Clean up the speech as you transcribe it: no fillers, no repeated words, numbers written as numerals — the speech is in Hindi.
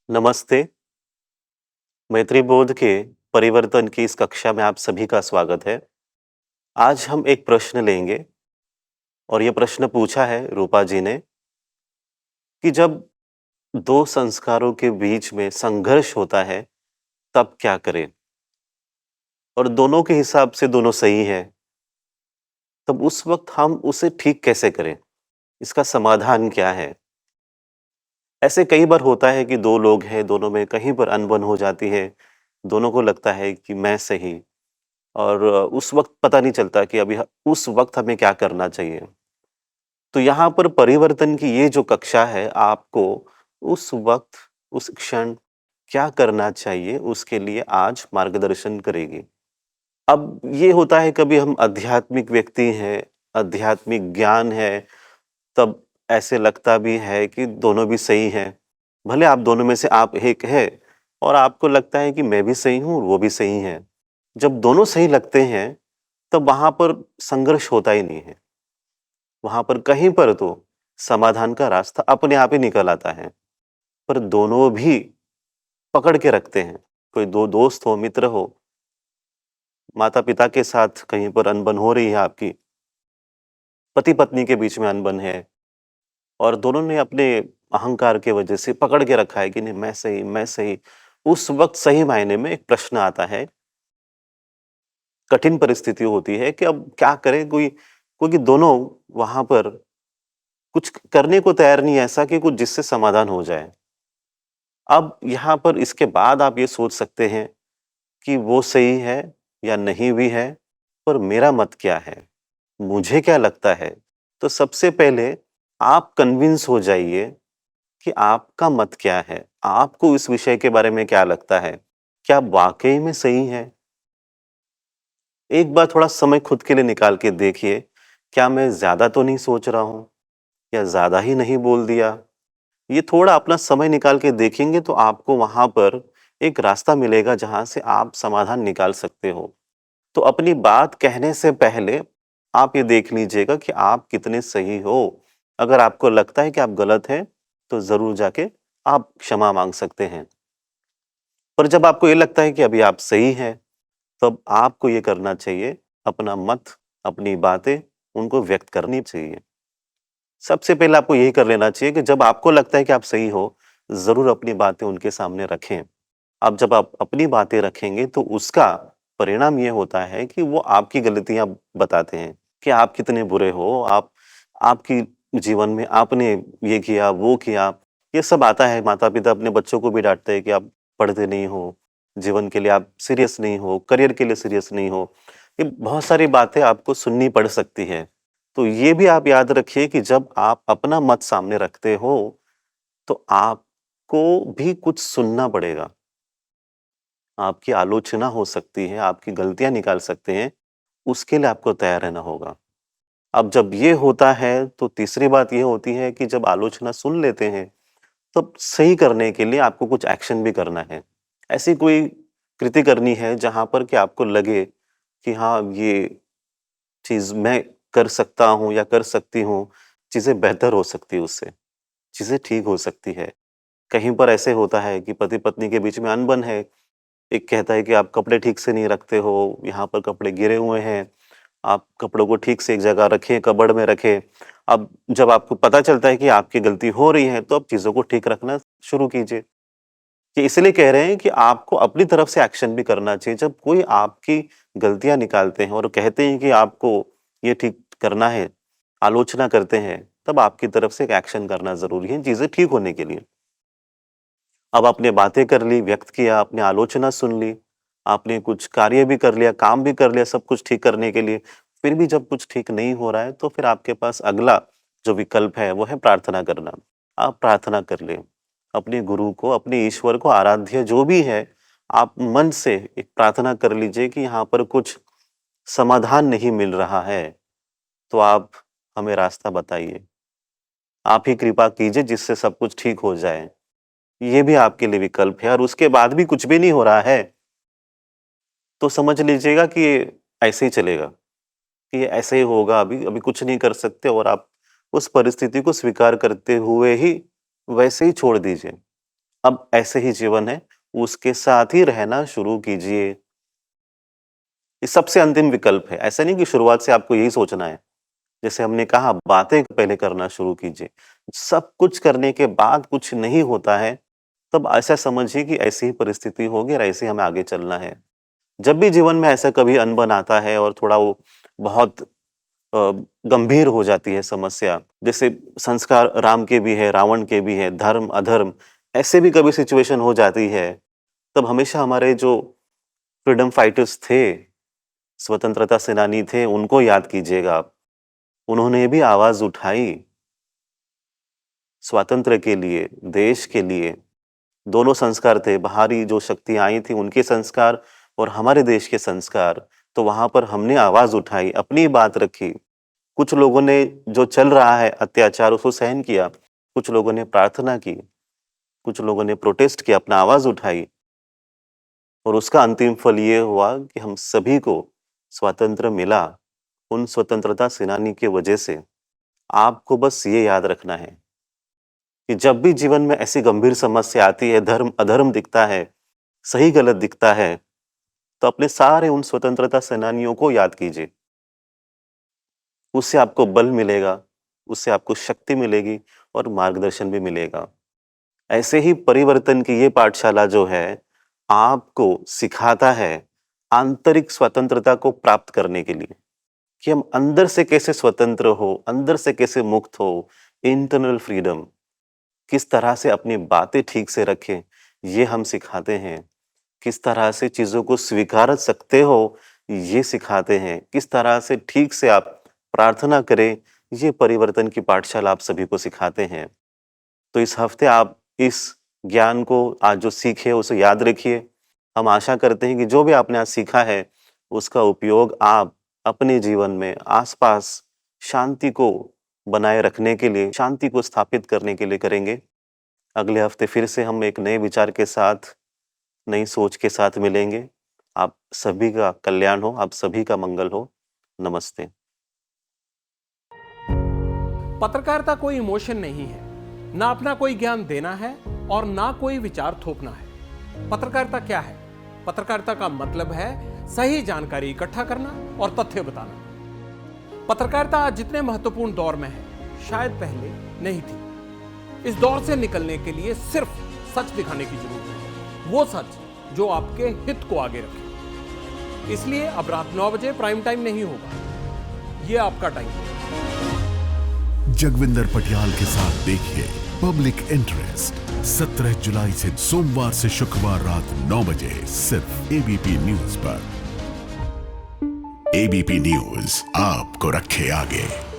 नमस्ते। मैत्री बोध के परिवर्तन की इस कक्षा में आप सभी का स्वागत है। आज हम एक प्रश्न लेंगे और ये प्रश्न पूछा है रूपा जी ने कि जब 2 संस्कारों के बीच में संघर्ष होता है, तब क्या करें? और दोनों के हिसाब से दोनों सही हैं, तब उस वक़्त हम उसे ठीक कैसे करें? इसका समाधान क्या है? ऐसे कई बार होता है कि 2 लोग हैं, दोनों में कहीं पर अनबन हो जाती है, दोनों को लगता है कि मैं सही और उस वक़्त पता नहीं चलता कि अभी उस वक़्त हमें क्या करना चाहिए। तो यहाँ पर परिवर्तन की ये जो कक्षा है, आपको उस वक़्त, उस क्षण क्या करना चाहिए, उसके लिए आज मार्गदर्शन करेगी। अब ये होता है कभी हम आध्यात्मिक व्यक्ति हैं, आध्यात्मिक ज्ञान है, तब ऐसे लगता भी है कि दोनों भी सही हैं। भले आप दोनों में से आप एक हैं और आपको लगता है कि मैं भी सही हूँ, वो भी सही हैं। जब दोनों सही लगते हैं, तब वहाँ पर संघर्ष होता ही नहीं है। वहाँ पर कहीं पर तो समाधान का रास्ता अपने आप ही निकल आता है। पर दोनों भी पकड़ के रखते हैं। कोई 2 दोस्त हो, मित्र हो, माता-पिता के साथ कहीं पर अनबन हो रही है आपकी, पति-पत्नी के बीच में अनबन है और दोनों ने अपने अहंकार के वजह से पकड़ के रखा है कि नहीं मैं सही, मैं सही। उस वक़्त सही मायने में एक प्रश्न आता है, कठिन परिस्थिति होती है कि अब क्या करें? कोई क्योंकि दोनों वहाँ पर कुछ करने को तैयार नहीं है ऐसा कि कुछ जिससे समाधान हो जाए। अब यहाँ पर इसके बाद आप ये सोच सकते हैं कि वो सही है या नहीं भी है, पर मेरा मत क्या है? मुझे क्या लगता है? तो सबसे पहले आप कन्विंस हो जाइए कि आपका मत क्या है? आपको इस विषय के बारे में क्या लगता है? क्या आप वाक़ई में सही हैं? एक बार थोड़ा समय खुद के लिए निकाल के देखिए, क्या मैं ज़्यादा तो नहीं सोच रहा हूँ या ज़्यादा ही नहीं बोल दिया? ये थोड़ा अपना समय निकाल के देखेंगे तो आपको वहाँ पर एक रास्ता मिलेगा जहाँ से आप समाधान निकाल सकते हो। तो अपनी बात कहने से पहले आप ये देख लीजिएगा कि आप कितने सही हो। अगर आपको लगता है कि आप गलत हैं, तो ज़रूर जाके आप क्षमा माँग सकते हैं। पर जब आपको ये लगता है कि अभी आप सही हैं, तब आपको ये करना चाहिए, अपना मत, अपनी बातें उनको व्यक्त करनी चाहिए। सबसे पहले आपको यही कर लेना चाहिए कि जब आपको लगता है कि आप सही हो, ज़रूर अपनी बातें उनके सामने रखें। अब जब आप अपनी बातें रखेंगे तो उसका परिणाम ये होता है कि वो आपकी गलतियाँ बताते हैं कि आप कितने बुरे हो, आप आपकी जीवन में आपने ये किया, वो किया। ये सब आता है, माता-पिता अपने बच्चों को भी डाँटते हैं कि आप पढ़ते नहीं हो, जीवन के लिए आप सीरियस नहीं हो, करियर के लिए सीरियस नहीं हो। ये बहुत सारी बातें आपको सुननी पड़ सकती हैं। तो ये भी आप याद रखिए कि जब आप अपना मत सामने रखते हो, तो आपको भी कुछ सुनना पड़ेगा। आपकी आलोचना हो सकती है, आपकी गलतियाँ निकाल सकते हैं, उसके लिए आपको तैयार रहना होगा। अब जब ये होता है, तो तीसरी बात ये होती है कि जब आलोचना सुन लेते हैं, तब सही करने के लिए आपको कुछ एक्शन भी करना है। ऐसी कोई कृति करनी है जहाँ पर कि आपको लगे कि हाँ, ये चीज़ मैं कर सकता हूँ या कर सकती हूँ, चीज़ें बेहतर हो सकती है उससे, चीज़ें ठीक हो सकती है। कहीं पर ऐसे होता है कि पति-पत्नी के बीच में अनबन है, एक कहता है कि आप कपड़े ठीक से नहीं रखते हो, यहाँ पर कपड़े गिरे हुए हैं, आप कपड़ों को ठीक से एक जगह रखें, कबर्ड में रखें। अब जब आपको पता चलता है कि आपकी गलती हो रही है, तो अब चीज़ों को ठीक रखना शुरू कीजिए। ये इसलिए कह रहे हैं कि आपको अपनी तरफ से एक्शन भी करना चाहिए। जब कोई आपकी गलतियाँ निकालते हैं और कहते हैं कि आपको ये ठीक करना है, आलोचना करते हैं, तब आपकी तरफ से एक एक्शन करना ज़रूरी है, चीज़ें ठीक होने के लिए। अब आपने बातें कर ली, व्यक्त किया, आपने आलोचना सुन ली, आपने कुछ कार्य भी कर लिया, काम भी कर लिया सब कुछ ठीक करने के लिए, फिर भी जब कुछ ठीक नहीं हो रहा है, तो फिर आपके पास अगला जो विकल्प है, वो है प्रार्थना करना। आप प्रार्थना कर लें। अपने गुरु को, अपने ईश्वर को, आराध्य जो भी है, आप मन से एक प्रार्थना कर लीजिए कि यहाँ पर कुछ समाधान नहीं मिल रहा है, तो आप हमें रास्ता बताइए। आप ही कृपा कीजिए जिससे सब कुछ ठीक हो जाए। ये भी आपके लिए विकल्प है और उसके बाद भी कुछ भी नहीं हो रहा है, तो समझ लीजिएगा कि ये ऐसे ही चलेगा, कि ये ऐसे ही होगा अभी, अभी कुछ नहीं कर सकते और आप उस परिस्थिति को स्वीकार करते हुए ही वैसे ही छोड़ दीजिए। अब ऐसे ही जीवन है, उसके साथ ही रहना शुरू कीजिए। ये सबसे अंतिम विकल्प है। ऐसा नहीं कि शुरुआत से आपको यही सोचना है। जैसे हमने कहा, बातें पहले करना शुरू कीजिए। सब कुछ करने के बाद कुछ नहीं होता है, तब ऐसा समझिए कि ऐसी ही परिस्थिति होगी और ऐसे ही हमें आगे चलना है। जब भी जीवन में ऐसा कभी अनबन आता है और थोड़ा वो बहुत अ, गंभीर हो जाती है समस्या, जैसे संस्कार राम के भी है, रावण के भी है, धर्म, अधर्म, ऐसे भी कभी सिचुएशन हो जाती है, तब हमेशा हमारे जो फ्रीडम फाइटर्स थे, स्वतंत्रता सेनानी थे, उनको याद कीजिएगा आप। उन्होंने भी आवाज़ उठाई स्वातंत्र्य के लिए, देश के लिए। दोनों संस्कार थे, बाहरी जो शक्तियाँ आई थी उनके संस्कार और हमारे देश के संस्कार। तो वहाँ पर हमने आवाज़ उठाई, अपनी बात रखी। कुछ लोगों ने जो चल रहा है अत्याचार उसको सहन किया, कुछ लोगों ने प्रार्थना की, कुछ लोगों ने प्रोटेस्ट किया, अपना आवाज़ उठाई और उसका अंतिम फल ये हुआ कि हम सभी को स्वातंत्र्य मिला, उन स्वतंत्रता सेनानी की वजह से। आपको बस ये याद रखना है कि जब भी जीवन में ऐसी गंभीर समस्या आती है, धर्म-अधर्म दिखता है, सही-गलत दिखता है, तो अपने सारे उन स्वतंत्रता सेनानियों को याद कीजिए। उससे आपको बल मिलेगा, उससे आपको शक्ति मिलेगी और मार्गदर्शन भी मिलेगा। ऐसे ही परिवर्तन की ये पाठशाला जो है, आपको सिखाता है आंतरिक स्वतंत्रता को प्राप्त करने के लिए, कि हम अंदर से कैसे स्वतंत्र हो, अंदर से कैसे मुक्त हो, इंटरनल फ्रीडम, किस तरह से अपनी बातें ठीक से रखें, ये हम सिखाते हैं। किस तरह से चीज़ों को स्वीकार सकते हो, ये सिखाते हैं। किस तरह से ठीक से आप प्रार्थना करें, ये परिवर्तन की पाठशाला आप सभी को सिखाते हैं। तो इस हफ्ते आप इस ज्ञान को आज जो सीखे उसे याद रखिए। हम आशा करते हैं कि जो भी आपने आज सीखा है, उसका उपयोग आप अपने जीवन में आस-पास शांति को बनाए रखने के लिए, शांति को स्थापित करने के लिए करेंगे। अगले हफ्ते फिर से हम एक नए विचार के साथ, नई सोच के साथ मिलेंगे। आप सभी का कल्याण हो, आप सभी का मंगल हो। नमस्ते। पत्रकारिता कोई इमोशन नहीं है, ना अपना कोई ज्ञान देना है और ना कोई विचार थोपना है। पत्रकारिता क्या है? पत्रकारिता का मतलब है सही जानकारी इकट्ठा करना और तथ्य बताना। पत्रकारिता आज जितने महत्वपूर्ण दौर में है, शायद पहले नहीं थी। इस दौर से निकलने के लिए सिर्फ सच दिखाने की जरूरत है, वो सच जो आपके हित को आगे रखे। इसलिए अब रात 9 बजे प्राइम टाइम नहीं होगा, ये आपका टाइम है। जगविंदर पटियाल के साथ देखिए पब्लिक इंटरेस्ट 17 जुलाई से सोमवार से शुक्रवार रात 9 बजे सिर्फ एबीपी न्यूज पर। एबीपी न्यूज आपको रखे आगे।